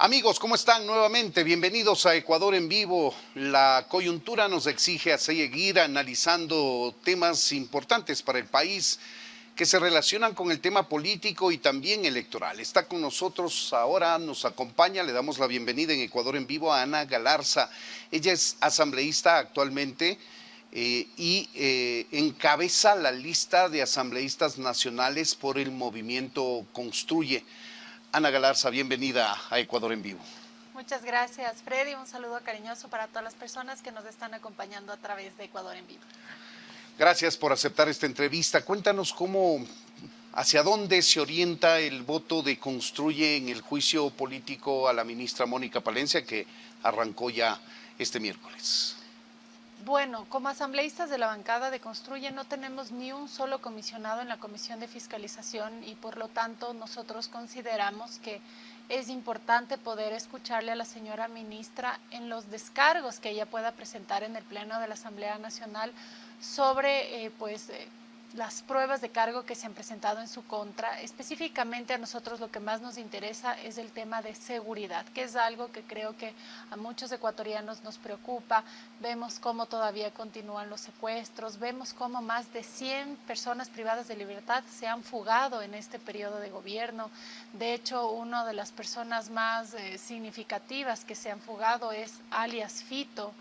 Amigos, ¿cómo están? Nuevamente, bienvenidos a Ecuador en Vivo. La coyuntura nos exige a seguir analizando temas importantes para el país que se relacionan con el tema político y también electoral. Está con nosotros ahora, nos acompaña, le damos la bienvenida en Ecuador en Vivo a Ana Galarza. Ella es asambleísta actualmente y encabeza la lista de asambleístas nacionales por el movimiento Construye. Ana Galarza, bienvenida a Ecuador en Vivo. Muchas gracias, Freddy. Un saludo cariñoso para todas las personas que nos están acompañando a través de Ecuador en Vivo. Gracias por aceptar esta entrevista. Cuéntanos hacia dónde se orienta el voto de Construye en el juicio político a la ministra Mónica Palencia, que arrancó ya este miércoles. Bueno, como asambleístas de la bancada de Construye no tenemos ni un solo comisionado en la Comisión de Fiscalización y por lo tanto nosotros consideramos que es importante poder escucharle a la señora ministra en los descargos que ella pueda presentar en el Pleno de la Asamblea Nacional sobre las pruebas de cargo que se han presentado en su contra. Específicamente a nosotros lo que más nos interesa es el tema de seguridad, que es algo que creo que a muchos ecuatorianos nos preocupa. Vemos cómo todavía continúan los secuestros, vemos cómo más de 100 personas privadas de libertad se han fugado en este periodo de gobierno. De hecho, una de las personas más significativas que se han fugado es alias Fito.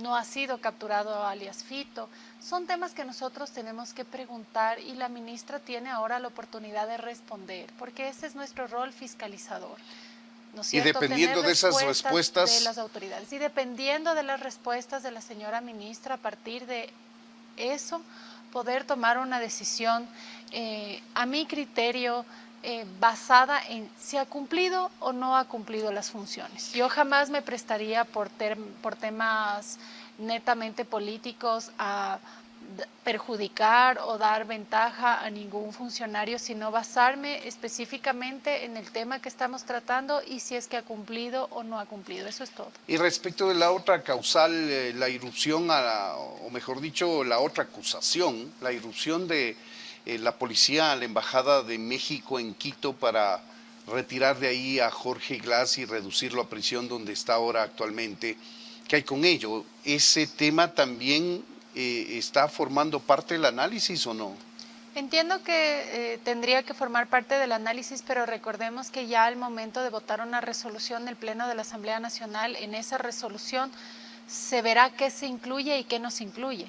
No ha sido capturado alias Fito. Son temas que nosotros tenemos que preguntar y la ministra tiene ahora la oportunidad de responder, porque ese es nuestro rol fiscalizador. ¿No es cierto? Y dependiendo de esas respuestas de las autoridades y dependiendo de las respuestas de la señora ministra, a partir de eso poder tomar una decisión a mi criterio basada en si ha cumplido o no ha cumplido las funciones. Yo jamás me prestaría por temas netamente políticos a perjudicar o dar ventaja a ningún funcionario, sino basarme específicamente en el tema que estamos tratando y si es que ha cumplido o no ha cumplido. Eso es todo. Y respecto de la otra causal, la irrupción, o mejor dicho, la otra acusación, la irrupción de la policía a la Embajada de México en Quito para retirar de ahí a Jorge Glass y reducirlo a prisión donde está ahora actualmente. ¿Qué hay con ello? ¿Ese tema también está formando parte del análisis o no? Entiendo que tendría que formar parte del análisis, pero recordemos que ya al momento de votar una resolución del Pleno de la Asamblea Nacional, en esa resolución se verá qué se incluye y qué no se incluye.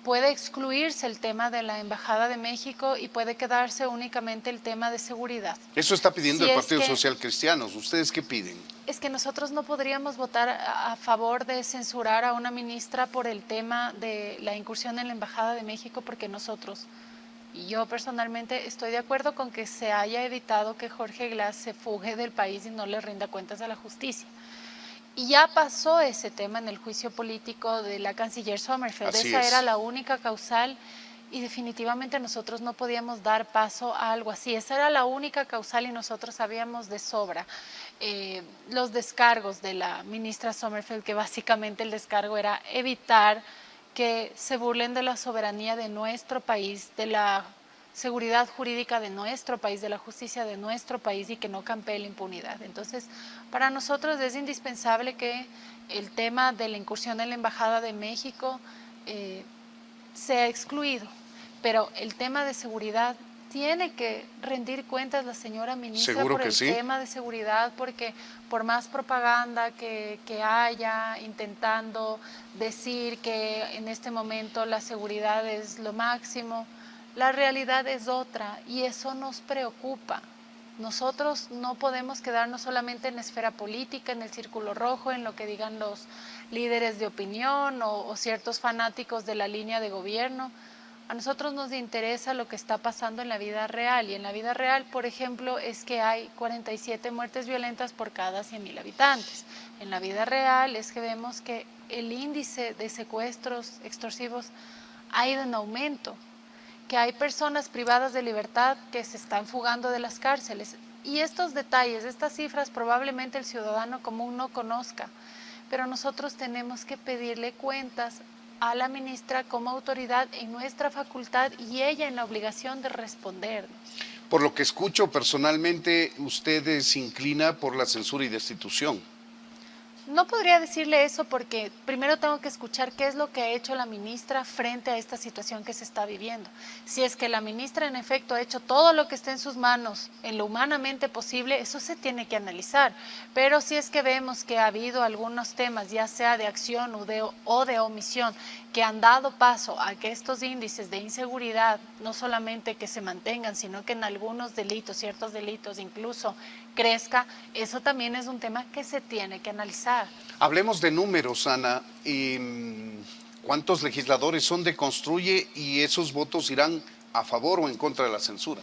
Puede excluirse el tema de la Embajada de México y puede quedarse únicamente el tema de seguridad. Eso está pidiendo el Partido Social Cristiano. ¿Ustedes qué piden? Es que nosotros no podríamos votar a favor de censurar a una ministra por el tema de la incursión en la Embajada de México, porque y yo personalmente estoy de acuerdo con que se haya evitado que Jorge Glass se fugue del país y no le rinda cuentas a la justicia. Y ya pasó ese tema en el juicio político de la canciller Sommerfeld. Esa era la única causal y definitivamente nosotros no podíamos dar paso a algo así. Esa era la única causal y nosotros sabíamos de sobra los descargos de la ministra Sommerfeld, que básicamente el descargo era evitar que se burlen de la soberanía de nuestro país, de la seguridad jurídica de nuestro país, de la justicia de nuestro país y que no campee la impunidad. Entonces, para nosotros es indispensable que el tema de la incursión en la Embajada de México sea excluido, pero el tema de seguridad tiene que rendir cuentas la señora ministra por el tema de seguridad, porque por más propaganda que haya intentando decir que en este momento la seguridad es lo máximo, la realidad es otra y eso nos preocupa. Nosotros no podemos quedarnos solamente en la esfera política, en el círculo rojo, en lo que digan los líderes de opinión o ciertos fanáticos de la línea de gobierno. A nosotros nos interesa lo que está pasando en la vida real y en la vida real, por ejemplo, es que hay 47 muertes violentas por cada 100.000 habitantes. En la vida real es que vemos que el índice de secuestros extorsivos ha ido en aumento, que hay personas privadas de libertad que se están fugando de las cárceles. Y estos detalles, estas cifras, probablemente el ciudadano común no conozca, pero nosotros tenemos que pedirle cuentas a la ministra como autoridad en nuestra facultad y ella en la obligación de respondernos. Por lo que escucho, personalmente, usted se inclina por la censura y destitución. No podría decirle eso porque primero tengo que escuchar qué es lo que ha hecho la ministra frente a esta situación que se está viviendo. Si es que la ministra en efecto ha hecho todo lo que esté en sus manos, en lo humanamente posible, eso se tiene que analizar. Pero si es que vemos que ha habido algunos temas, ya sea de acción o de omisión, que han dado paso a que estos índices de inseguridad no solamente que se mantengan, sino que en algunos delitos, ciertos delitos incluso crezca, eso también es un tema que se tiene que analizar. Hablemos de números, Ana. ¿Cuántos legisladores son de Construye y esos votos irán a favor o en contra de la censura?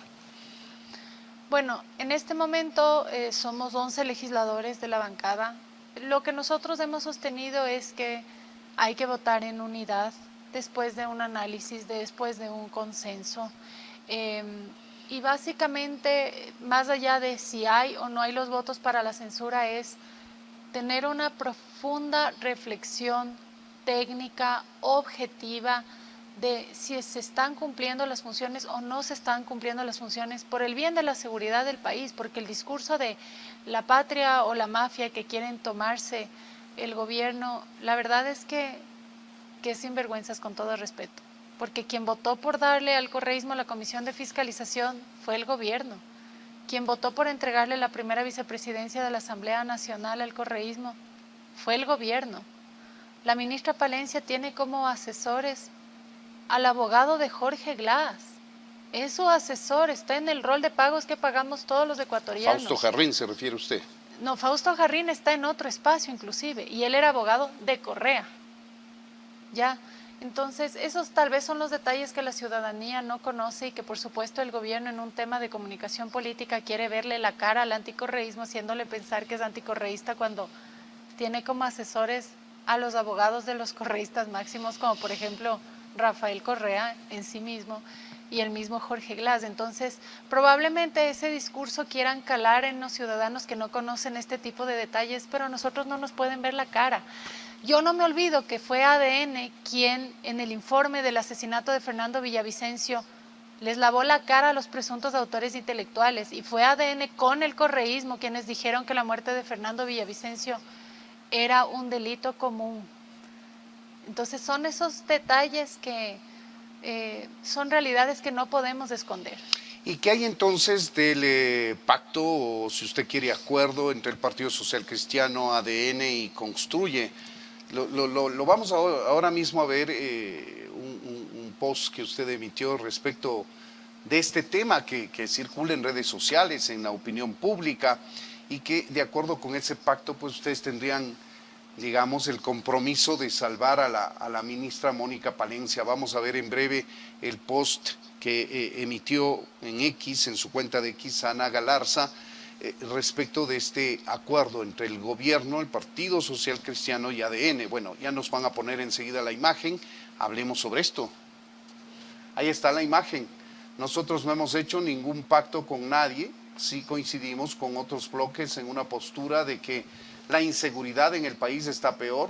Bueno, en este momento somos 11 legisladores de la bancada. Lo que nosotros hemos sostenido es que hay que votar en unidad después de un análisis, después de un consenso. Y básicamente, más allá de si hay o no hay los votos para la censura, es tener una profunda reflexión técnica, objetiva, de si se están cumpliendo las funciones o no se están cumpliendo las funciones por el bien de la seguridad del país, porque el discurso de la patria o la mafia que quieren tomarse el gobierno, la verdad es que es sinvergüenzas con todo respeto, porque quien votó por darle al correísmo la comisión de fiscalización fue el gobierno. Quien votó por entregarle la primera vicepresidencia de la Asamblea Nacional al correísmo fue el gobierno. La ministra Palencia tiene como asesores al abogado de Jorge Glass. Es su asesor, está en el rol de pagos que pagamos todos los ecuatorianos. Fausto Jarrín, ¿se refiere usted? No, Fausto Jarrín está en otro espacio inclusive, y él era abogado de Correa. ¿Ya? Entonces, esos tal vez son los detalles que la ciudadanía no conoce y que por supuesto el gobierno en un tema de comunicación política quiere verle la cara al anticorreísmo, haciéndole pensar que es anticorreísta cuando tiene como asesores a los abogados de los correístas máximos, como por ejemplo Rafael Correa en sí mismo y el mismo Jorge Glass. Entonces, probablemente ese discurso quieran calar en los ciudadanos que no conocen este tipo de detalles, pero a nosotros no nos pueden ver la cara. Yo no me olvido que fue ADN quien en el informe del asesinato de Fernando Villavicencio les lavó la cara a los presuntos autores intelectuales, y fue ADN con el correísmo quienes dijeron que la muerte de Fernando Villavicencio era un delito común. Entonces son esos detalles que son realidades que no podemos esconder. ¿Y qué hay entonces del pacto, o si usted quiere acuerdo, entre el Partido Social Cristiano, ADN y Construye? Lo vamos ahora mismo a ver, un post que usted emitió respecto de este tema que circula en redes sociales, en la opinión pública, y que de acuerdo con ese pacto, pues ustedes tendrían, digamos, el compromiso de salvar a la ministra Mónica Palencia. Vamos a ver en breve el post que emitió en X, en su cuenta de X, Ana Galarza, respecto de este acuerdo entre el gobierno, el Partido Social Cristiano y ADN. Bueno, ya nos van a poner enseguida la imagen, hablemos sobre esto. Ahí está la imagen. Nosotros no hemos hecho ningún pacto con nadie, sí coincidimos con otros bloques en una postura de que la inseguridad en el país está peor,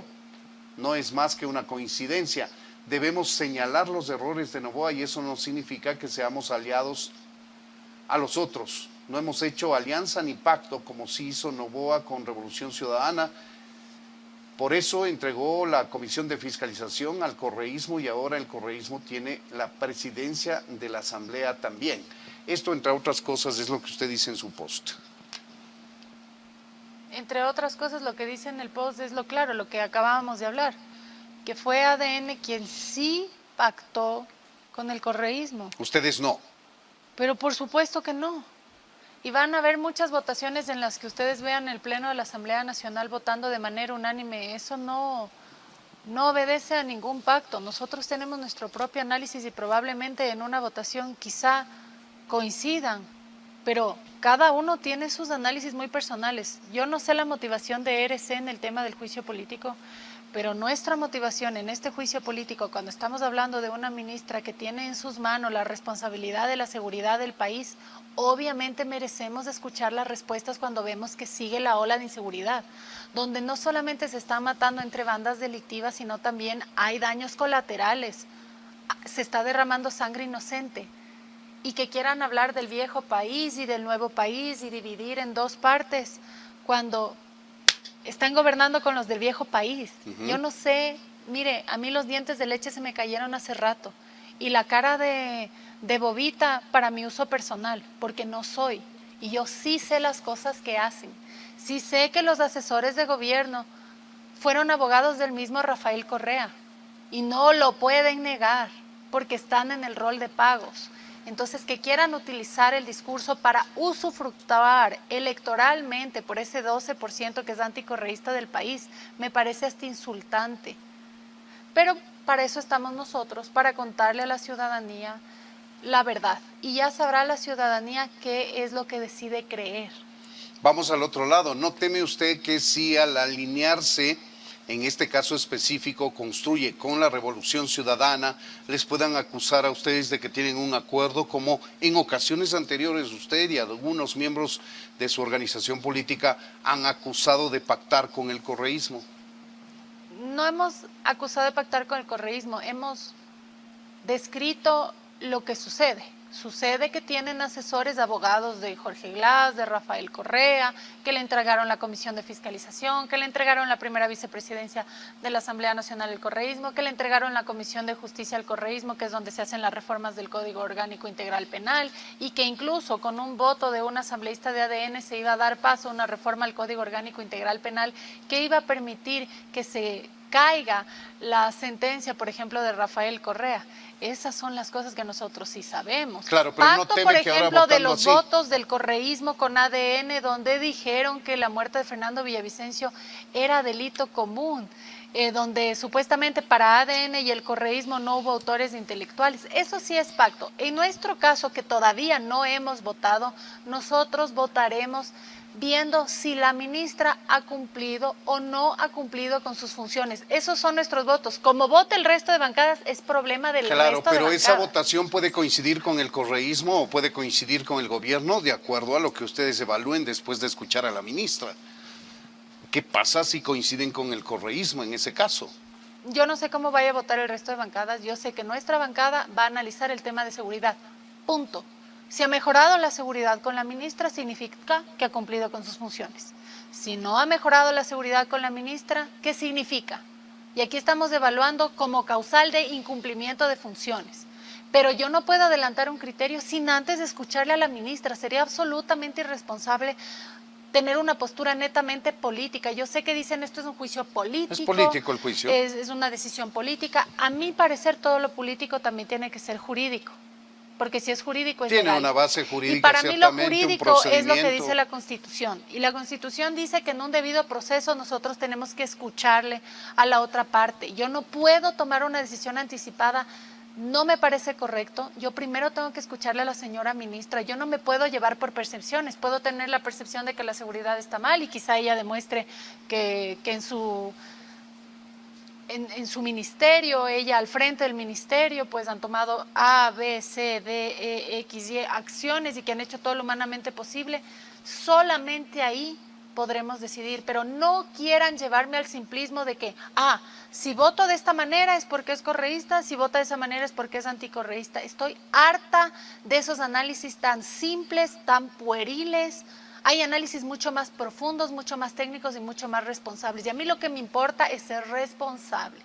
no es más que una coincidencia. Debemos señalar los errores de Noboa y eso no significa que seamos aliados a los otros. No hemos hecho alianza ni pacto como sí hizo Noboa con Revolución Ciudadana. Por eso entregó la comisión de fiscalización al correísmo y ahora el correísmo tiene la presidencia de la Asamblea también. Esto, entre otras cosas, es lo que usted dice en su post. Entre otras cosas, lo que dice en el post es lo claro, lo que acabábamos de hablar, que fue ADN quien sí pactó con el correísmo. Ustedes no. Pero por supuesto que no. Y van a haber muchas votaciones en las que ustedes vean el Pleno de la Asamblea Nacional votando de manera unánime. Eso no obedece a ningún pacto. Nosotros tenemos nuestro propio análisis y probablemente en una votación quizá coincidan, pero cada uno tiene sus análisis muy personales. Yo no sé la motivación de ERC en el tema del juicio político, pero nuestra motivación en este juicio político, cuando estamos hablando de una ministra que tiene en sus manos la responsabilidad de la seguridad del país, obviamente merecemos escuchar las respuestas cuando vemos que sigue la ola de inseguridad, donde no solamente se está matando entre bandas delictivas, sino también hay daños colaterales, se está derramando sangre inocente. y que quieran hablar del viejo país y del nuevo país y dividir en dos partes cuando están gobernando con los del viejo país. Yo no sé, mire, a mí los dientes de leche se me cayeron hace rato y la cara de bobita para mi uso personal, porque no soy. Y yo sí sé las cosas que hacen. Sí sé que los asesores de gobierno fueron abogados del mismo Rafael Correa y no lo pueden negar porque están en el rol de pagos. Entonces, que quieran utilizar el discurso para usufructuar electoralmente por ese 12% que es anticorreísta del país, me parece hasta insultante. Pero para eso estamos nosotros, para contarle a la ciudadanía la verdad. Y ya sabrá la ciudadanía qué es lo que decide creer. Vamos al otro lado. ¿No teme usted que si al alinearse, en este caso específico, construye con la Revolución Ciudadana, les puedan acusar a ustedes de que tienen un acuerdo, como en ocasiones anteriores usted y algunos miembros de su organización política han acusado de pactar con el correísmo? No hemos acusado de pactar con el correísmo, hemos descrito lo que sucede. Sucede que tienen asesores, abogados de Jorge Glass, de Rafael Correa, que le entregaron la Comisión de Fiscalización, que le entregaron la primera vicepresidencia de la Asamblea Nacional del Correísmo, que le entregaron la Comisión de Justicia al Correísmo, que es donde se hacen las reformas del Código Orgánico Integral Penal, y que incluso con un voto de un asambleísta de ADN se iba a dar paso a una reforma al Código Orgánico Integral Penal que iba a permitir que se caiga la sentencia, por ejemplo, de Rafael Correa. Esas son las cosas que nosotros sí sabemos. Claro, pero Pacto, no teme por que ahora ejemplo, de votando los así. votos del correísmo con ADN, donde dijeron que la muerte de Fernando Villavicencio era delito común, donde supuestamente para ADN y el correísmo no hubo autores intelectuales. Eso sí es pacto. En nuestro caso, que todavía no hemos votado, nosotros votaremos viendo si la ministra ha cumplido o no ha cumplido con sus funciones. Esos son nuestros votos. Como vote el resto de bancadas es problema del resto de bancadas. Claro, pero esa votación puede coincidir con el correísmo o puede coincidir con el gobierno, de acuerdo a lo que ustedes evalúen después de escuchar a la ministra. ¿Qué pasa si coinciden con el correísmo en ese caso? Yo no sé cómo vaya a votar el resto de bancadas. Yo sé que nuestra bancada va a analizar el tema de seguridad. Punto. Si ha mejorado la seguridad con la ministra, significa que ha cumplido con sus funciones. Si no ha mejorado la seguridad con la ministra, ¿qué significa? Y aquí estamos evaluando como causal de incumplimiento de funciones. Pero yo no puedo adelantar un criterio sin antes escucharle a la ministra. Sería absolutamente irresponsable tener una postura netamente política. Yo sé que dicen esto es un juicio político. Es político el juicio. Es una decisión política. A mi parecer todo lo político también tiene que ser jurídico. Porque si es jurídico es Tiene legal. una base jurídica, y para mí lo ciertamente, jurídico es lo que dice la Constitución. Y la Constitución dice que en un debido proceso nosotros tenemos que escucharle a la otra parte. Yo no puedo tomar una decisión anticipada, no me parece correcto. Yo primero tengo que escucharle a la señora ministra. Yo no me puedo llevar por percepciones. Puedo tener la percepción de que la seguridad está mal y quizá ella demuestre que en su ministerio, ella al frente del ministerio, pues han tomado A, B, C, D, E, X, Y acciones y que han hecho todo lo humanamente posible. Solamente ahí podremos decidir, pero no quieran llevarme al simplismo de que, si voto de esta manera es porque es correísta, si vota de esa manera es porque es anticorreísta. Estoy harta de esos análisis tan simples, tan pueriles. Hay análisis mucho más profundos, mucho más técnicos y mucho más responsables. Y a mí lo que me importa es ser responsable.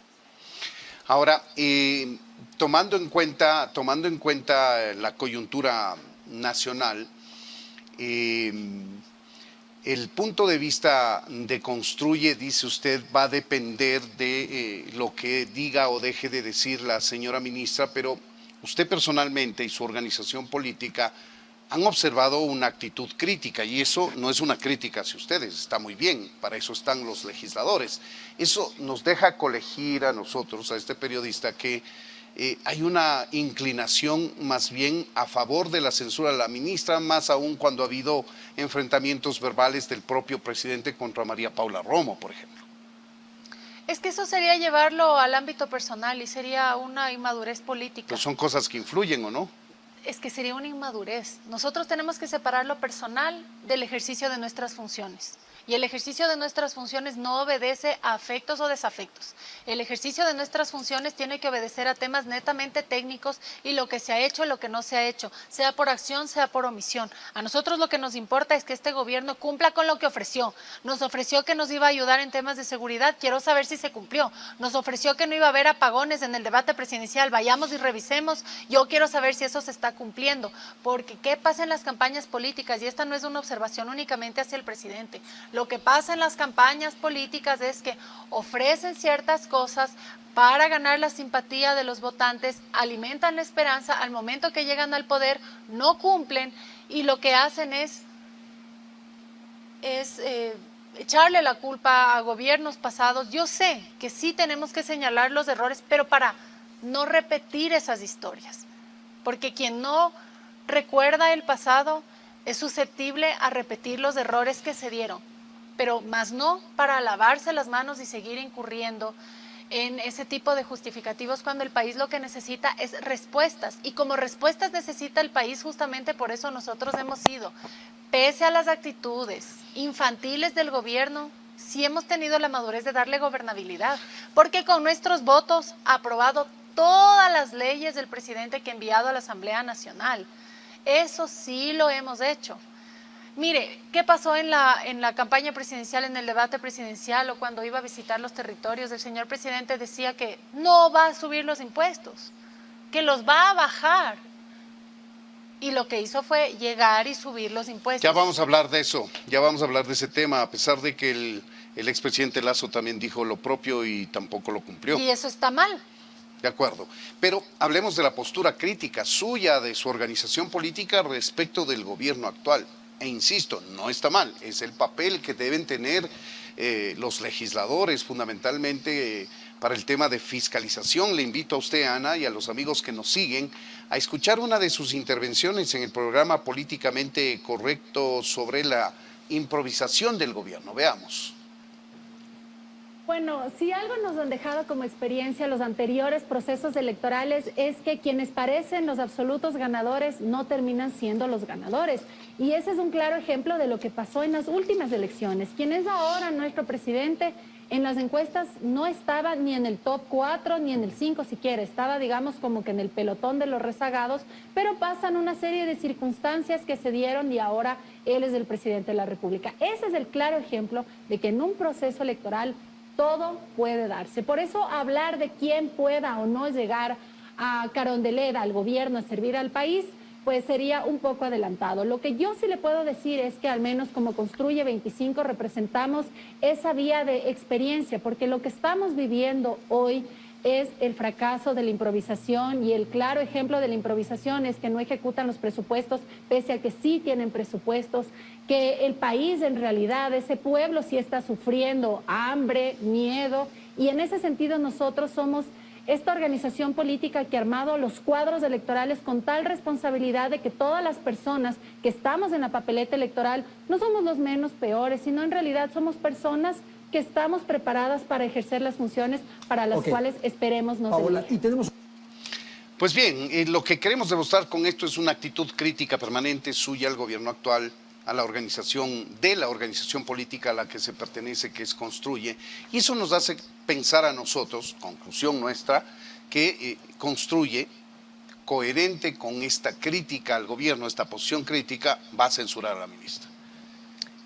Ahora, tomando en cuenta la coyuntura nacional, el punto de vista de Construye, dice usted, va a depender de lo que diga o deje de decir la señora ministra, pero usted personalmente y su organización política han observado una actitud crítica, y eso no es una crítica hacia ustedes, está muy bien, para eso están los legisladores. Eso nos deja colegir a nosotros, a este periodista, que hay una inclinación más bien a favor de la censura a la ministra, más aún cuando ha habido enfrentamientos verbales del propio presidente contra María Paula Romo, por ejemplo. Es que eso sería llevarlo al ámbito personal y sería una inmadurez política. Pues son cosas que influyen, ¿o no? Es que sería una inmadurez. Nosotros tenemos que separar lo personal del ejercicio de nuestras funciones. Y el ejercicio de nuestras funciones no obedece a afectos o desafectos. El ejercicio de nuestras funciones tiene que obedecer a temas netamente técnicos y lo que se ha hecho, lo que no se ha hecho, sea por acción, sea por omisión. A nosotros lo que nos importa es que este gobierno cumpla con lo que ofreció. Nos ofreció que nos iba a ayudar en temas de seguridad, quiero saber si se cumplió. Nos ofreció que no iba a haber apagones en el debate presidencial, vayamos y revisemos. Yo quiero saber si eso se está cumpliendo, porque ¿qué pasa en las campañas políticas? Y esta no es una observación únicamente hacia el presidente. Lo que pasa en las campañas políticas es que ofrecen ciertas cosas para ganar la simpatía de los votantes, alimentan la esperanza, al momento que llegan al poder no cumplen y lo que hacen es echarle la culpa a gobiernos pasados. Yo sé que sí tenemos que señalar los errores, pero para no repetir esas historias, porque quien no recuerda el pasado es susceptible a repetir los errores que se dieron, pero más no para lavarse las manos y seguir incurriendo en ese tipo de justificativos cuando el país lo que necesita es respuestas. Y como respuestas necesita el país, justamente por eso nosotros hemos sido, pese a las actitudes infantiles del gobierno, sí hemos tenido la madurez de darle gobernabilidad, porque con nuestros votos ha aprobado todas las leyes del presidente que ha enviado a la Asamblea Nacional. Eso sí lo hemos hecho. Mire, ¿qué pasó en la campaña presidencial, en el debate presidencial o cuando iba a visitar los territorios? El señor presidente decía que no va a subir los impuestos, que los va a bajar. Y lo que hizo fue llegar y subir los impuestos. Ya vamos a hablar de eso, ya vamos a hablar de ese tema, a pesar de que el expresidente Lasso también dijo lo propio y tampoco lo cumplió. Y eso está mal. De acuerdo, pero hablemos de la postura crítica suya, de su organización política respecto del gobierno actual. E insisto, no está mal, es el papel que deben tener los legisladores fundamentalmente para el tema de fiscalización. Le invito a usted, Ana, y a los amigos que nos siguen a escuchar una de sus intervenciones en el programa Políticamente Correcto sobre la improvisación del gobierno. Veamos. Bueno, si algo nos han dejado como experiencia los anteriores procesos electorales es que quienes parecen los absolutos ganadores no terminan siendo los ganadores. Y ese es un claro ejemplo de lo que pasó en las últimas elecciones. Quien es ahora nuestro presidente en las encuestas no estaba ni en el top 4 ni en el 5 siquiera, estaba digamos como que en el pelotón de los rezagados, pero pasan una serie de circunstancias que se dieron y ahora él es el presidente de la República. Ese es el claro ejemplo de que en un proceso electoral todo puede darse. Por eso hablar de quién pueda o no llegar a Carondelet, al gobierno, a servir al país, pues sería un poco adelantado. Lo que yo sí le puedo decir es que al menos como Construye 25 representamos esa vía de experiencia, porque lo que estamos viviendo hoy es el fracaso de la improvisación y el claro ejemplo de la improvisación es que no ejecutan los presupuestos pese a que sí tienen presupuestos, que el país en realidad, ese pueblo sí está sufriendo hambre, miedo y en ese sentido nosotros somos esta organización política que ha armado los cuadros electorales con tal responsabilidad de que todas las personas que estamos en la papeleta electoral no somos los menos peores, sino en realidad somos personas que estamos preparadas para ejercer las funciones para las cuales esperemos nos Paola, elijan. y tenemos... Pues bien, lo que queremos demostrar con esto es una actitud crítica permanente suya al gobierno actual, a la organización política a la que se pertenece, que es Construye, y eso nos hace pensar a nosotros, conclusión nuestra, que Construye, coherente con esta crítica al gobierno, esta posición crítica, va a censurar a la ministra.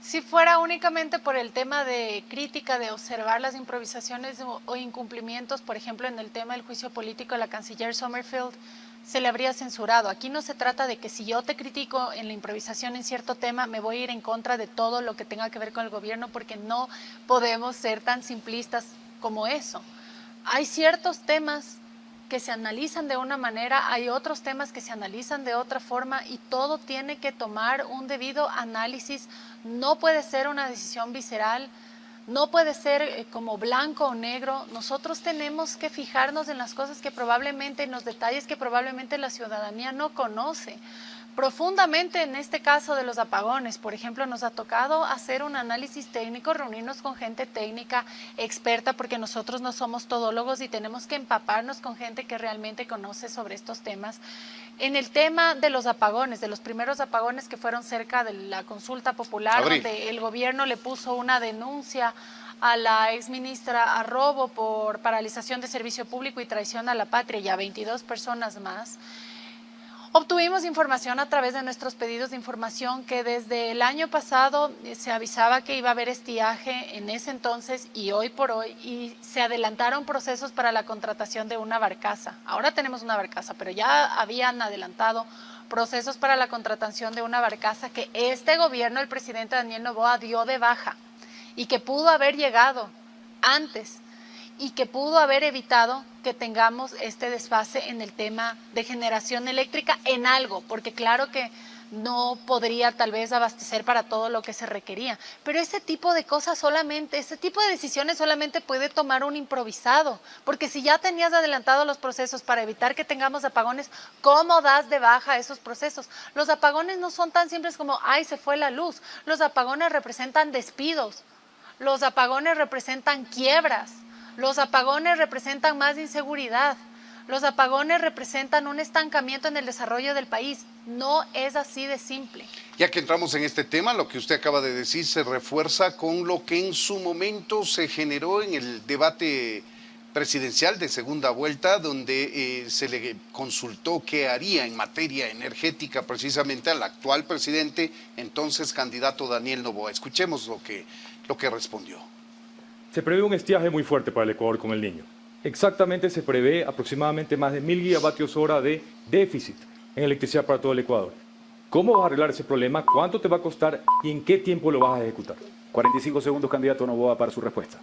Si fuera únicamente por el tema de crítica, de observar las improvisaciones o incumplimientos, por ejemplo, en el tema del juicio político de la canciller Sommerfeld, se le habría censurado. Aquí no se trata de que si yo te critico en la improvisación en cierto tema, me voy a ir en contra de todo lo que tenga que ver con el gobierno, porque no podemos ser tan simplistas como eso. Hay ciertos temas que se analizan de una manera, hay otros temas que se analizan de otra forma y todo tiene que tomar un debido análisis. No puede ser una decisión visceral, no puede ser como blanco o negro. Nosotros tenemos que fijarnos en las cosas que probablemente, en los detalles que probablemente la ciudadanía no conoce. Profundamente en este caso de los apagones, por ejemplo, nos ha tocado hacer un análisis técnico, reunirnos con gente técnica, experta, porque nosotros no somos todólogos y tenemos que empaparnos con gente que realmente conoce sobre estos temas. En el tema de los apagones, de los primeros apagones que fueron cerca de la consulta popular, Abril, donde el gobierno le puso una denuncia a la exministra Arrobo por paralización de servicio público y traición a la patria y a 22 personas más. Obtuvimos información a través de nuestros pedidos de información que desde el año pasado se avisaba que iba a haber estiaje en ese entonces y hoy por hoy, y se adelantaron procesos para la contratación de una barcaza. Ahora tenemos una barcaza, pero ya habían adelantado procesos para la contratación de una barcaza que este gobierno, el presidente Daniel Noboa, dio de baja y que pudo haber llegado antes y que pudo haber evitado que tengamos este desfase en el tema de generación eléctrica en algo, porque claro que no podría tal vez abastecer para todo lo que se requería, pero ese tipo de cosas solamente, ese tipo de decisiones solamente puede tomar un improvisado, porque si ya tenías adelantado los procesos para evitar que tengamos apagones, ¿cómo das de baja esos procesos? Los apagones no son tan simples como, ay, se fue la luz, los apagones representan despidos, los apagones representan quiebras, los apagones representan más inseguridad, los apagones representan un estancamiento en el desarrollo del país. No es así de simple. ya que entramos en este tema, lo que usted acaba de decir se refuerza con lo que en su momento se generó en el debate presidencial de segunda vuelta, donde se le consultó qué haría en materia energética precisamente al actual presidente, entonces candidato Daniel Noboa. Escuchemos lo que respondió. Se prevé un estiaje muy fuerte para el Ecuador con el Niño. Exactamente se prevé aproximadamente más de 1000 gigavatios hora de déficit en electricidad para todo el Ecuador. ¿Cómo vas a arreglar ese problema? ¿Cuánto te va a costar? ¿Y en qué tiempo lo vas a ejecutar? 45 segundos, candidato Noboa, para su respuesta.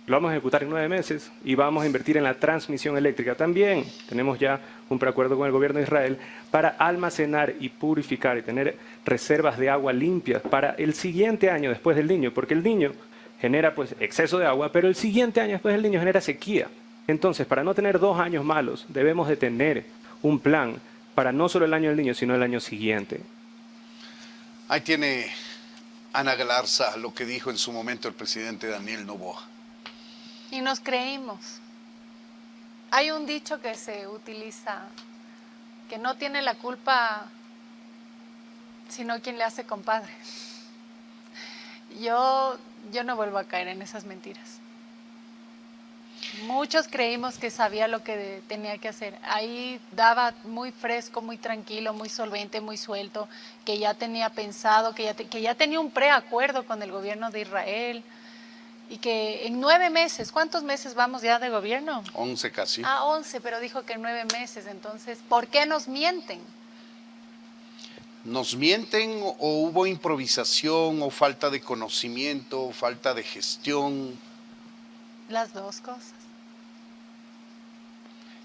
Lo vamos a ejecutar en 9 meses y vamos a invertir en la transmisión eléctrica. También tenemos ya un preacuerdo con el gobierno de Israel para almacenar y purificar y tener reservas de agua limpias para el siguiente año después del Niño, porque el Niño genera pues exceso de agua, pero el siguiente año después del Niño genera sequía. Entonces, para no tener 2 años malos, debemos de tener un plan para no solo el año del Niño, sino el año siguiente. Ahí tiene Ana Galarza lo que dijo en su momento el presidente Daniel Noboa. Y nos creímos. Hay un dicho que se utiliza, que no tiene la culpa sino quien le hace compadre. Yo no vuelvo a caer en esas mentiras. Muchos creímos que sabía lo que tenía que hacer. Ahí daba muy fresco, muy tranquilo, muy solvente, muy suelto, que ya tenía pensado, que ya tenía un preacuerdo con el gobierno de Israel y que en 9 meses, ¿cuántos meses vamos ya de gobierno? 11 casi. 11, pero dijo que en 9 meses. Entonces, ¿por qué nos mienten? ¿Nos mienten o hubo improvisación o falta de conocimiento, falta de gestión? Las dos cosas.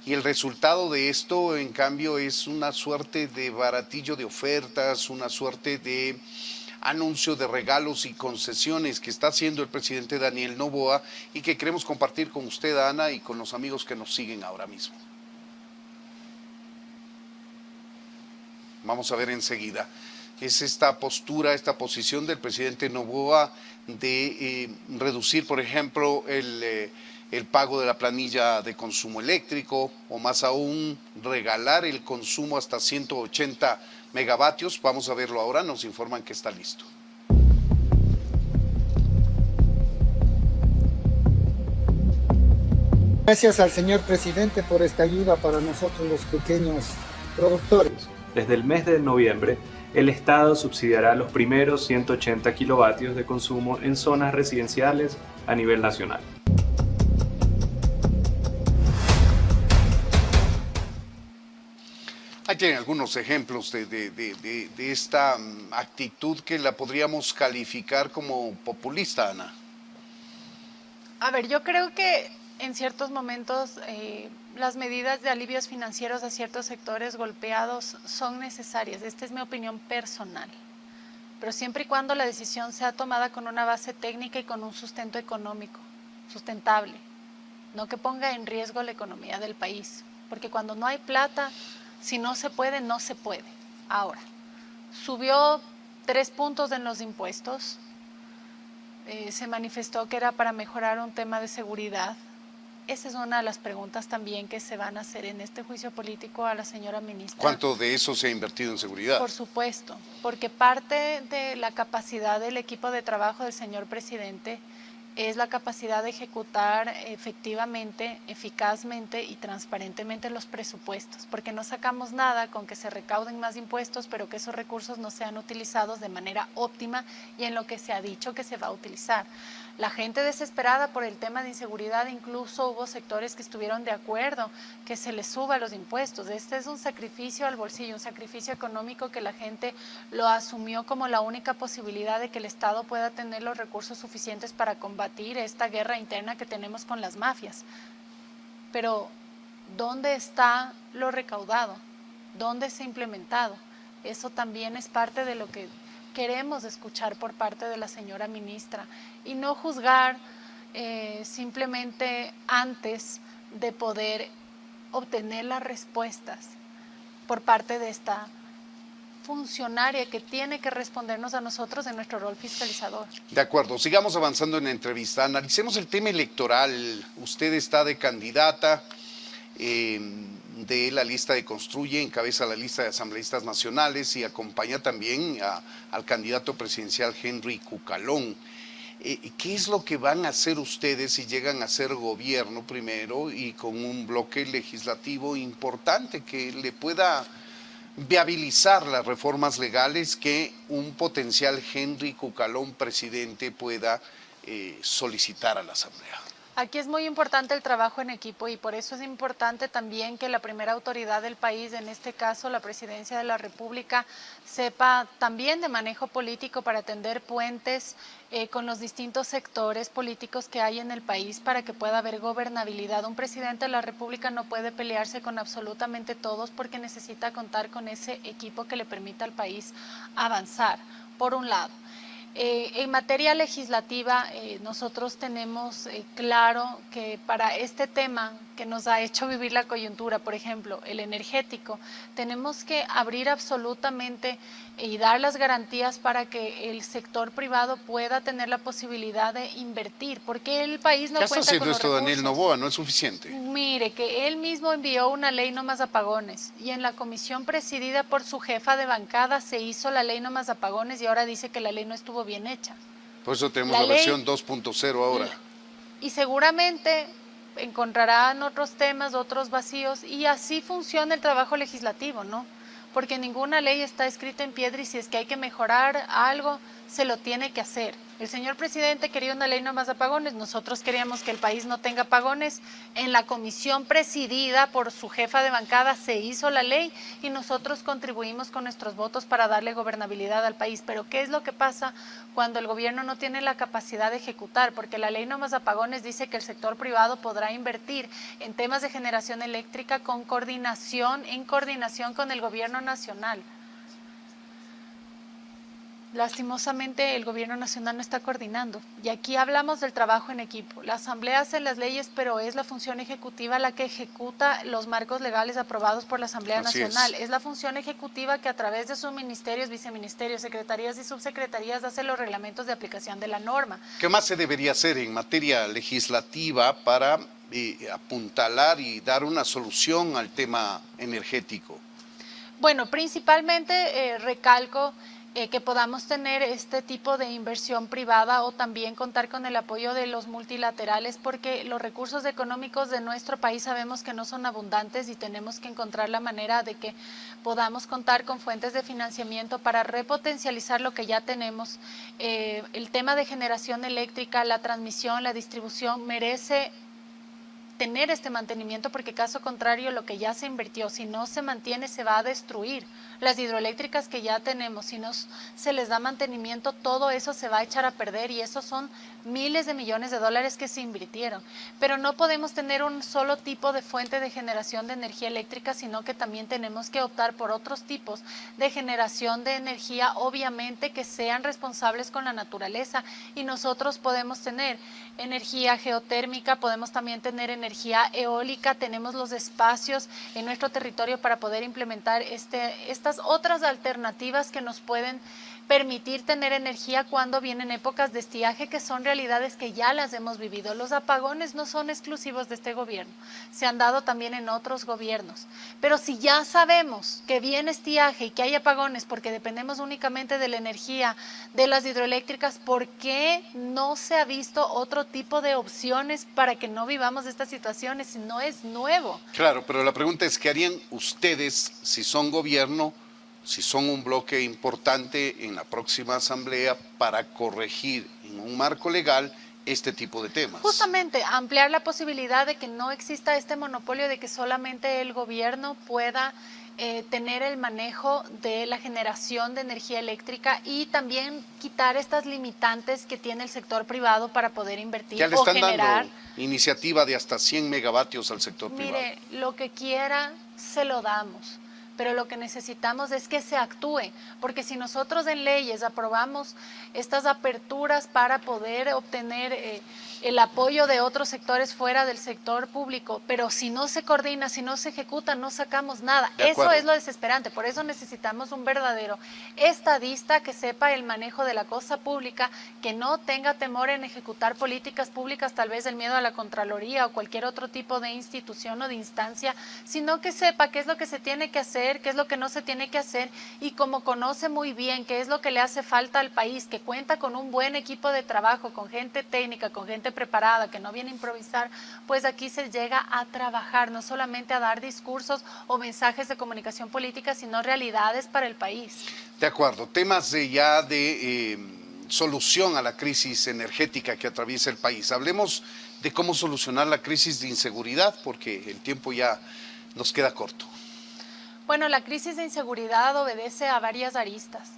Y el resultado de esto, en cambio, es una suerte de baratillo de ofertas, una suerte de anuncio de regalos y concesiones que está haciendo el presidente Daniel Noboa y que queremos compartir con usted, Ana, y con los amigos que nos siguen ahora mismo. Vamos a ver enseguida. Es esta postura, esta posición del presidente Noboa de reducir, por ejemplo, el pago de la planilla de consumo eléctrico, o más aún, regalar el consumo hasta 180 megavatios. Vamos a verlo ahora, nos informan que está listo. Gracias al señor presidente por esta ayuda para nosotros los pequeños productores. Desde el mes de noviembre, el Estado subsidiará los primeros 180 kilovatios de consumo en zonas residenciales a nivel nacional. Ahí tienen algunos ejemplos de esta actitud que la podríamos calificar como populista, Ana. A ver, yo creo que en ciertos momentos las medidas de alivios financieros a ciertos sectores golpeados son necesarias. Esta es mi opinión personal. Pero siempre y cuando la decisión sea tomada con una base técnica y con un sustento económico, sustentable. No que ponga en riesgo la economía del país. Porque cuando no hay plata, si no se puede, no se puede. Ahora, subió 3 puntos en los impuestos. Se manifestó que era para mejorar un tema de seguridad. Esa es una de las preguntas también que se van a hacer en este juicio político a la señora ministra. ¿Cuánto de eso se ha invertido en seguridad? Por supuesto, porque parte de la capacidad del equipo de trabajo del señor presidente es la capacidad de ejecutar efectivamente, eficazmente y transparentemente los presupuestos, porque no sacamos nada con que se recauden más impuestos, pero que esos recursos no sean utilizados de manera óptima y en lo que se ha dicho que se va a utilizar. La gente desesperada por el tema de inseguridad, incluso hubo sectores que estuvieron de acuerdo que se les suba los impuestos. Este es un sacrificio al bolsillo, un sacrificio económico que la gente lo asumió como la única posibilidad de que el Estado pueda tener los recursos suficientes para combatir esta guerra interna que tenemos con las mafias. Pero, ¿dónde está lo recaudado? ¿Dónde se ha implementado? Eso también es parte de lo que queremos escuchar por parte de la señora ministra y no juzgar simplemente antes de poder obtener las respuestas por parte de esta funcionaria que tiene que respondernos a nosotros en nuestro rol fiscalizador. De acuerdo, sigamos avanzando en la entrevista. Analicemos el tema electoral. Usted está de candidata de la lista de Construye, encabeza la lista de asambleístas nacionales y acompaña también al candidato presidencial Henry Cucalón. ¿Qué es lo que van a hacer ustedes si llegan a ser gobierno primero y con un bloque legislativo importante que le pueda viabilizar las reformas legales que un potencial Henry Cucalón presidente pueda solicitar a la Asamblea? Aquí es muy importante el trabajo en equipo y por eso es importante también que la primera autoridad del país, en este caso la Presidencia de la República, sepa también de manejo político para tender puentes con los distintos sectores políticos que hay en el país para que pueda haber gobernabilidad. Un presidente de la República no puede pelearse con absolutamente todos porque necesita contar con ese equipo que le permita al país avanzar, por un lado. En materia legislativa, nosotros tenemos claro que para este tema que nos ha hecho vivir la coyuntura, por ejemplo, el energético, tenemos que abrir absolutamente y dar las garantías para que el sector privado pueda tener la posibilidad de invertir, porque el país no ¿Qué cuenta está haciendo con los esto recursos. Daniel Noboa? ¿No es suficiente? Mire, que él mismo envió una ley no más apagones y en la comisión presidida por su jefa de bancada se hizo la ley no más apagones y ahora dice que la ley no estuvo bien hecha. Por eso tenemos la ley, versión 2.0 ahora. Y seguramente encontrarán otros temas, otros vacíos y así funciona el trabajo legislativo, ¿no? Porque ninguna ley está escrita en piedra y si es que hay que mejorar algo, se lo tiene que hacer. El señor presidente quería una ley no más apagones, nosotros queríamos que el país no tenga apagones. En la comisión presidida por su jefa de bancada se hizo la ley y nosotros contribuimos con nuestros votos para darle gobernabilidad al país. Pero ¿qué es lo que pasa cuando el gobierno no tiene la capacidad de ejecutar? Porque la ley no más apagones dice que el sector privado podrá invertir en temas de generación eléctrica en coordinación con el gobierno nacional. Lastimosamente el gobierno nacional no está coordinando y aquí hablamos del trabajo en equipo. La Asamblea hace las leyes, pero es la función ejecutiva la que ejecuta los marcos legales aprobados por la Asamblea Nacional. Es la función ejecutiva que a través de sus ministerios, viceministerios, secretarías y subsecretarías hace los reglamentos de aplicación de la norma. ¿Qué más se debería hacer en materia legislativa para apuntalar y dar una solución al tema energético? Bueno, principalmente recalco que podamos tener este tipo de inversión privada o también contar con el apoyo de los multilaterales porque los recursos económicos de nuestro país sabemos que no son abundantes y tenemos que encontrar la manera de que podamos contar con fuentes de financiamiento para repotencializar lo que ya tenemos. El tema de generación eléctrica, la transmisión, la distribución merece tener este mantenimiento porque caso contrario lo que ya se invirtió, si no se mantiene se va a destruir. Las hidroeléctricas que ya tenemos, si no se les da mantenimiento, todo eso se va a echar a perder y esos son miles de millones de dólares que se invirtieron. Pero no podemos tener un solo tipo de fuente de generación de energía eléctrica, sino que también tenemos que optar por otros tipos de generación de energía, obviamente que sean responsables con la naturaleza y nosotros podemos tener energía geotérmica, podemos también tener energía energía eólica, tenemos los espacios en nuestro territorio para poder implementar estas otras alternativas que nos pueden permitir tener energía cuando vienen épocas de estiaje, que son realidades que ya las hemos vivido. Los apagones no son exclusivos de este gobierno, se han dado también en otros gobiernos. Pero si ya sabemos que viene estiaje y que hay apagones porque dependemos únicamente de la energía de las hidroeléctricas, ¿por qué no se ha visto otro tipo de opciones para que no vivamos estas situaciones si no es nuevo? Claro, pero la pregunta es, ¿qué harían ustedes si son gobierno, si son un bloque importante en la próxima asamblea para corregir en un marco legal este tipo de temas? Justamente, ampliar la posibilidad de que no exista este monopolio de que solamente el gobierno pueda tener el manejo de la generación de energía eléctrica y también quitar estas limitantes que tiene el sector privado para poder invertir Ya le o están generar. dando iniciativa de hasta 100 megavatios al sector privado. Mire, lo que quiera se lo damos, pero lo que necesitamos es que se actúe, porque si nosotros en leyes aprobamos estas aperturas para poder obtener el apoyo de otros sectores fuera del sector público, pero si no se coordina, si no se ejecuta, no sacamos nada. Eso es lo desesperante, por eso necesitamos un verdadero estadista que sepa el manejo de la cosa pública, que no tenga temor en ejecutar políticas públicas, tal vez el miedo a la Contraloría o cualquier otro tipo de institución o de instancia, sino que sepa qué es lo que se tiene que hacer, qué es lo que no se tiene que hacer, y como conoce muy bien qué es lo que le hace falta al país, que cuenta con un buen equipo de trabajo, con gente técnica, con gente preparada, que no viene a improvisar, pues aquí se llega a trabajar, no solamente a dar discursos o mensajes de comunicación política, sino realidades para el país. De acuerdo, temas de solución a la crisis energética que atraviesa el país. Hablemos de cómo solucionar la crisis de inseguridad, porque el tiempo ya nos queda corto. Bueno, la crisis de inseguridad obedece a varias aristas.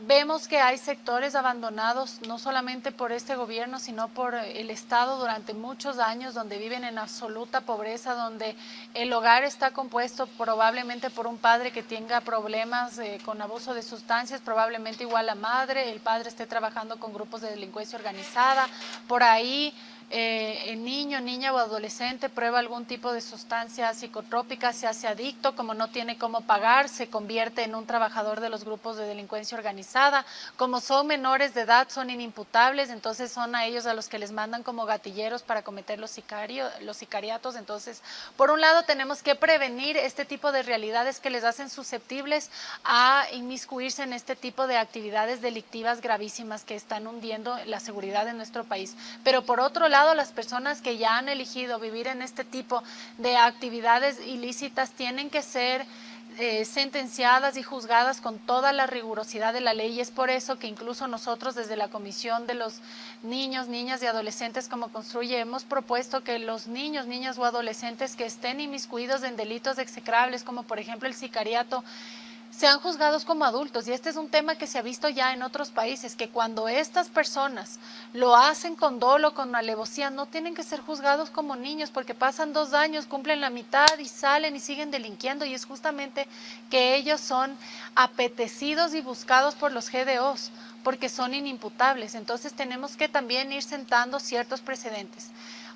Vemos que hay sectores abandonados, no solamente por este gobierno, sino por el Estado durante muchos años, donde viven en absoluta pobreza, donde el hogar está compuesto probablemente por un padre que tenga problemas con abuso de sustancias, probablemente igual la madre, el padre esté trabajando con grupos de delincuencia organizada, por ahí el niño, niña o adolescente prueba algún tipo de sustancia psicotrópica, se hace adicto, como no tiene cómo pagar, se convierte en un trabajador de los grupos de delincuencia organizada. Como son menores de edad, son inimputables, entonces son a ellos a los que les mandan como gatilleros para cometer los sicariatos. Entonces, por un lado tenemos que prevenir este tipo de realidades que les hacen susceptibles a inmiscuirse en este tipo de actividades delictivas gravísimas que están hundiendo la seguridad de nuestro país. Pero por otro lado, las personas que ya han elegido vivir en este tipo de actividades ilícitas tienen que ser sentenciadas y juzgadas con toda la rigurosidad de la ley, y es por eso que incluso nosotros desde la Comisión de los Niños, Niñas y Adolescentes como Construye hemos propuesto que los niños, niñas o adolescentes que estén inmiscuidos en delitos execrables como por ejemplo el sicariato sean juzgados como adultos, y este es un tema que se ha visto ya en otros países, que cuando estas personas lo hacen con dolo, con alevosía, no tienen que ser juzgados como niños, porque pasan 2 años, cumplen la mitad y salen y siguen delinquiendo, y es justamente que ellos son apetecidos y buscados por los GDOs, porque son inimputables. Entonces tenemos que también ir sentando ciertos precedentes.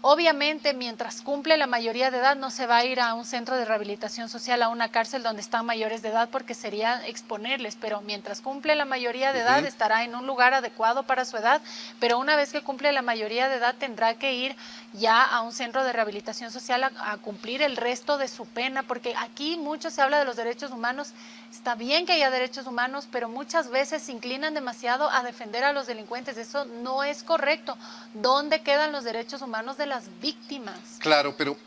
Obviamente, mientras cumple la mayoría de edad, no se va a ir a un centro de rehabilitación social, a una cárcel donde están mayores de edad, porque sería exponerles, pero mientras cumple la mayoría de edad, estará en un lugar adecuado para su edad, pero una vez que cumple la mayoría de edad, tendrá que ir ya a un centro de rehabilitación social a cumplir el resto de su pena, porque aquí mucho se habla de los derechos humanos. Está bien que haya derechos humanos, pero muchas veces se inclinan demasiado a defender a los delincuentes. Eso no es correcto. ¿Dónde quedan los derechos humanos de las víctimas? Claro, pero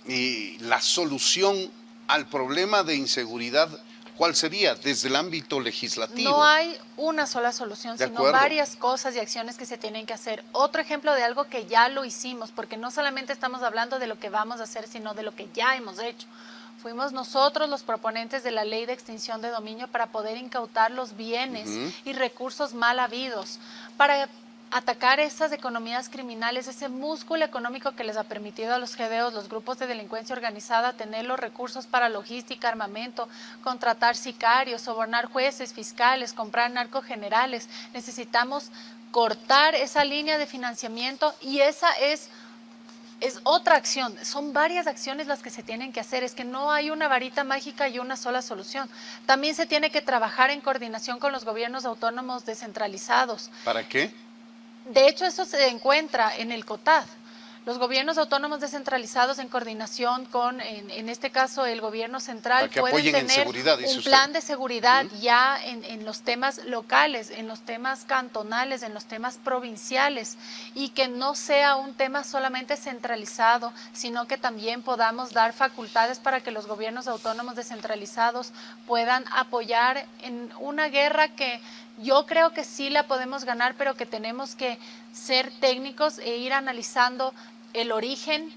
la solución al problema de inseguridad, ¿cuál sería desde el ámbito legislativo? No hay una sola solución, De sino acuerdo. varias cosas y acciones que se tienen que hacer. Otro ejemplo de algo que ya lo hicimos, porque no solamente estamos hablando de lo que vamos a hacer, sino de lo que ya hemos hecho. Fuimos nosotros los proponentes de la ley de extinción de dominio para poder incautar los bienes y recursos mal habidos, para atacar esas economías criminales, ese músculo económico que les ha permitido a los GDOs, los grupos de delincuencia organizada, tener los recursos para logística, armamento, contratar sicarios, sobornar jueces, fiscales, comprar narcogenerales. Necesitamos cortar esa línea de financiamiento, y esa es es otra acción, son varias acciones las que se tienen que hacer, es que no hay una varita mágica y una sola solución. También se tiene que trabajar en coordinación con los gobiernos autónomos descentralizados. ¿Para qué? De hecho, eso se encuentra en el COTAD. Los gobiernos autónomos descentralizados en coordinación con, en este caso, el gobierno central, pueden tener un plan de seguridad ya en los temas locales, en los temas cantonales, en los temas provinciales, y que no sea un tema solamente centralizado, sino que también podamos dar facultades para que los gobiernos autónomos descentralizados puedan apoyar en una guerra que yo creo que sí la podemos ganar, pero que tenemos que ser técnicos e ir analizando el origen,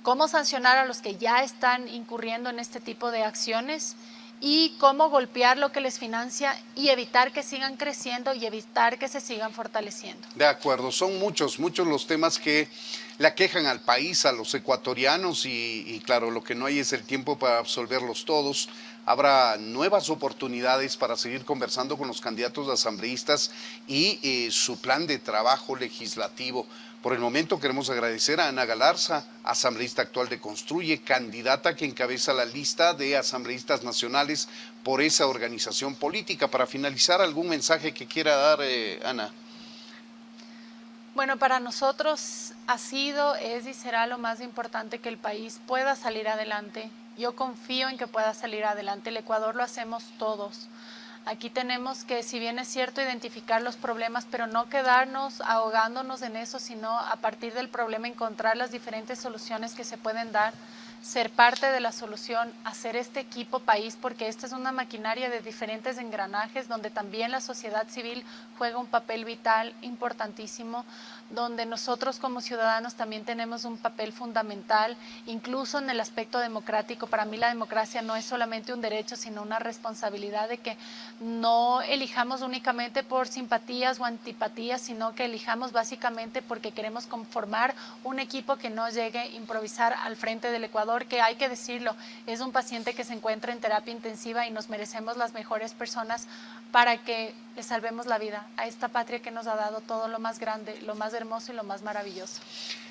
cómo sancionar a los que ya están incurriendo en este tipo de acciones y cómo golpear lo que les financia y evitar que sigan creciendo y evitar que se sigan fortaleciendo. De acuerdo, son muchos los temas que le aquejan al país, a los ecuatorianos y claro, lo que no hay es el tiempo para absolverlos todos. Habrá nuevas oportunidades para seguir conversando con los candidatos asambleístas y su plan de trabajo legislativo. Por el momento queremos agradecer a Ana Galarza, asambleísta actual de Construye, candidata que encabeza la lista de asambleístas nacionales por esa organización política. Para finalizar, ¿algún mensaje que quiera dar, Ana? Bueno, para nosotros ha sido, es y será lo más importante que el país pueda salir adelante. Yo confío en que pueda salir adelante. El Ecuador lo hacemos todos. Aquí tenemos que, si bien es cierto, identificar los problemas, pero no quedarnos ahogándonos en eso, sino a partir del problema encontrar las diferentes soluciones que se pueden dar, ser parte de la solución, hacer este equipo país, porque esta es una maquinaria de diferentes engranajes donde también la sociedad civil juega un papel vital, importantísimo, donde nosotros como ciudadanos también tenemos un papel fundamental, incluso en el aspecto democrático. Para mí la democracia no es solamente un derecho, sino una responsabilidad de que no elijamos únicamente por simpatías o antipatías, sino que elijamos básicamente porque queremos conformar un equipo que no llegue a improvisar al frente del Ecuador, que hay que decirlo, es un paciente que se encuentra en terapia intensiva y nos merecemos las mejores personas para que le salvemos la vida a esta patria que nos ha dado todo lo más grande, lo más hermoso y lo más maravilloso.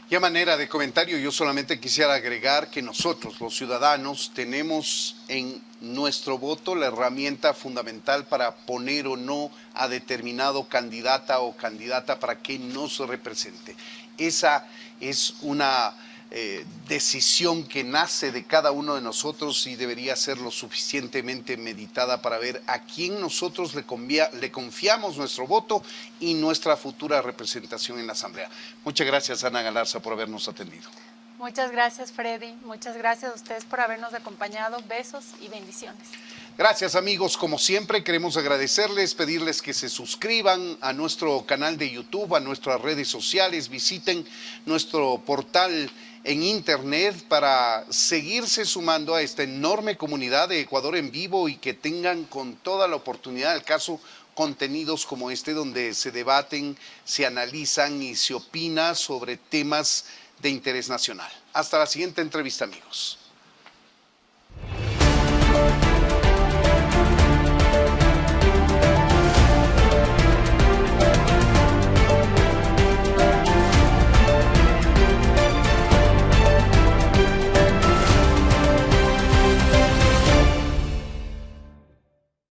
Y a manera de comentario, yo solamente quisiera agregar que nosotros, los ciudadanos, tenemos en nuestro voto la herramienta fundamental para poner o no a determinado candidata o candidata para que nos represente. Esa es una decisión que nace de cada uno de nosotros y debería ser lo suficientemente meditada para ver a quién nosotros le confiamos nuestro voto y nuestra futura representación en la Asamblea. Muchas gracias, Ana Galarza, por habernos atendido. Muchas gracias, Freddy. Muchas gracias a ustedes por habernos acompañado. Besos y bendiciones. Gracias, amigos. Como siempre, queremos agradecerles, pedirles que se suscriban a nuestro canal de YouTube, a nuestras redes sociales, visiten nuestro portal en internet para seguirse sumando a esta enorme comunidad de Ecuador en Vivo y que tengan con toda la oportunidad del caso contenidos como este donde se debaten, se analizan y se opina sobre temas de interés nacional. Hasta la siguiente entrevista, amigos.